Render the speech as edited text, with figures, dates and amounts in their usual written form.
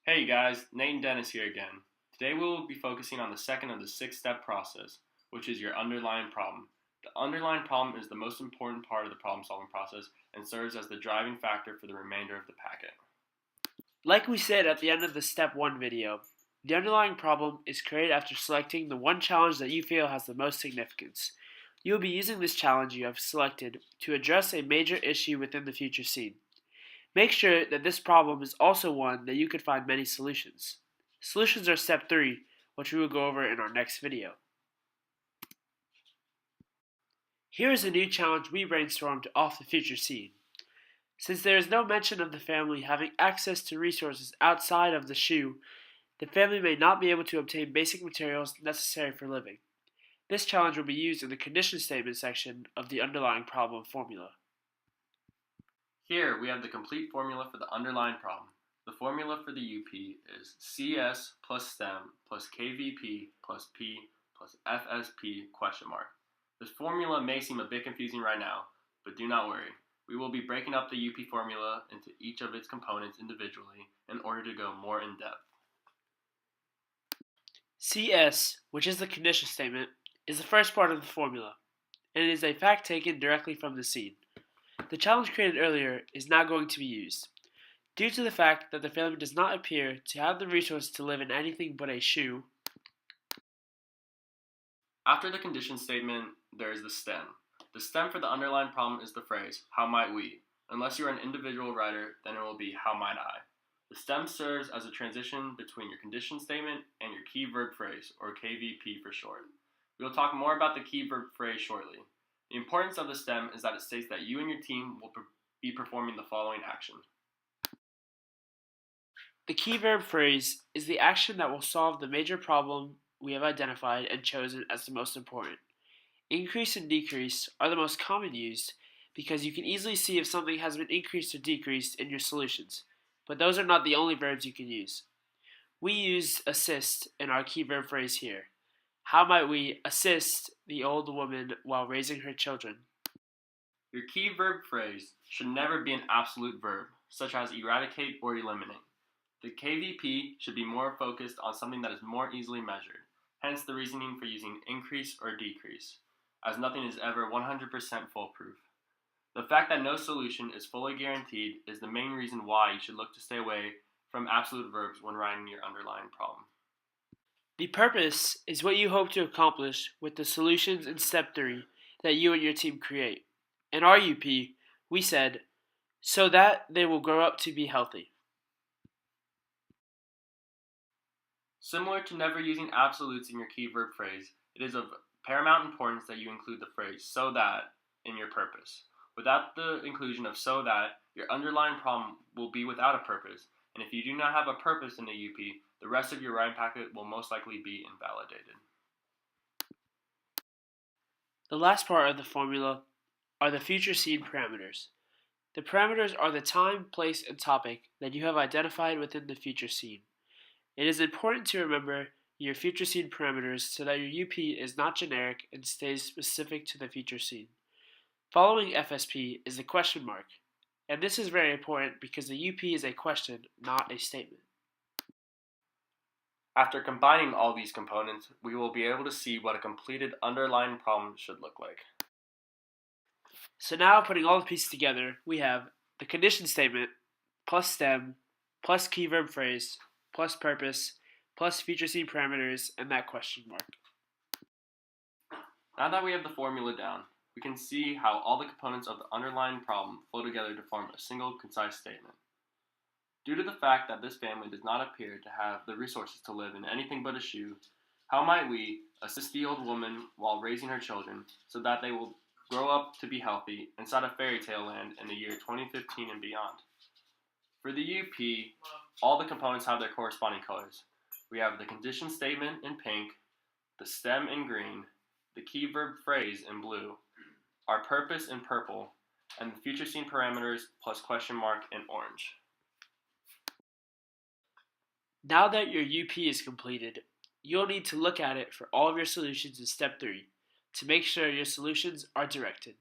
Hey guys, Nate and Dennis here again. Today we will be focusing on the second of the 6-step process, which is your underlying problem. The underlying problem is the most important part of the problem solving process and serves as the driving factor for the remainder of the packet. Like we said at the end of the Step 1 video, the underlying problem is created after selecting the one challenge that you feel has the most significance. You will be using this challenge you have selected to address a major issue within the future scene. Make sure that this problem is also one that you could find many solutions. Solutions are Step 3, which we will go over in our next video. Here is a new challenge we brainstormed off the future scene. Since there is no mention of the family having access to resources outside of the shoe, the family may not be able to obtain basic materials necessary for living. This challenge will be used in the condition statement section of the underlying problem formula. Here we have the complete formula for the underlying problem. The formula for the UP is CS plus STEM plus KVP plus P plus FSP question mark. This formula may seem a bit confusing right now, but do not worry. We will be breaking up the UP formula into each of its components individually in order to go more in depth. CS, which is the condition statement, is the first part of the formula, and it is a fact taken directly from the scene. The challenge created earlier is now going to be used. Due to the fact that the family does not appear to have the resources to live in anything but a shoe. After the condition statement, there is the STEM. The STEM for the underlying problem is the phrase, how might we? Unless you are an individual writer, then it will be, how might I? The STEM serves as a transition between your condition statement and your key verb phrase, or KVP for short. We will talk more about the key verb phrase shortly. The importance of the STEM is that it states that you and your team will be performing the following action. The key verb phrase is the action that will solve the major problem we have identified and chosen as the most important. Increase and decrease are the most common used because you can easily see if something has been increased or decreased in your solutions, but those are not the only verbs you can use. We use assist in our key verb phrase here. How might we assist the old woman while raising her children? Your key verb phrase should never be an absolute verb, such as eradicate or eliminate. The KVP should be more focused on something that is more easily measured, hence the reasoning for using increase or decrease, as nothing is ever 100% foolproof. The fact that no solution is fully guaranteed is the main reason why you should look to stay away from absolute verbs when writing your underlying problem. The purpose is what you hope to accomplish with the solutions in Step 3 that you and your team create. In our UP, we said, so that they will grow up to be healthy. Similar to never using absolutes in your key verb phrase, it is of paramount importance that you include the phrase so that in your purpose. Without the inclusion of so that, your underlying problem will be without a purpose, and if you do not have a purpose in the UP, the rest of your writing packet will most likely be invalidated. The last part of the formula are the future scene parameters. The parameters are the time, place, and topic that you have identified within the future scene. It is important to remember your future scene parameters so that your UP is not generic and stays specific to the future scene. Following FSP is the question mark, and this is very important because the UP is a question, not a statement. After combining all these components, we will be able to see what a completed underlying problem should look like. So now, putting all the pieces together, we have the condition statement, plus STEM, plus key verb phrase, plus purpose, plus future scene parameters, and that question mark. Now that we have the formula down, we can see how all the components of the underlying problem flow together to form a single concise statement. Due to the fact that this family does not appear to have the resources to live in anything but a shoe, how might we assist the old woman while raising her children so that they will grow up to be healthy inside a fairy tale land in the year 2015 and beyond? For the UP, all the components have their corresponding colors. We have the condition statement in pink, the STEM in green, the key verb phrase in blue, our purpose in purple, and the future scene parameters plus question mark in orange. Now that your UP is completed, you'll need to look at it for all of your solutions in Step 3 to make sure your solutions are directed.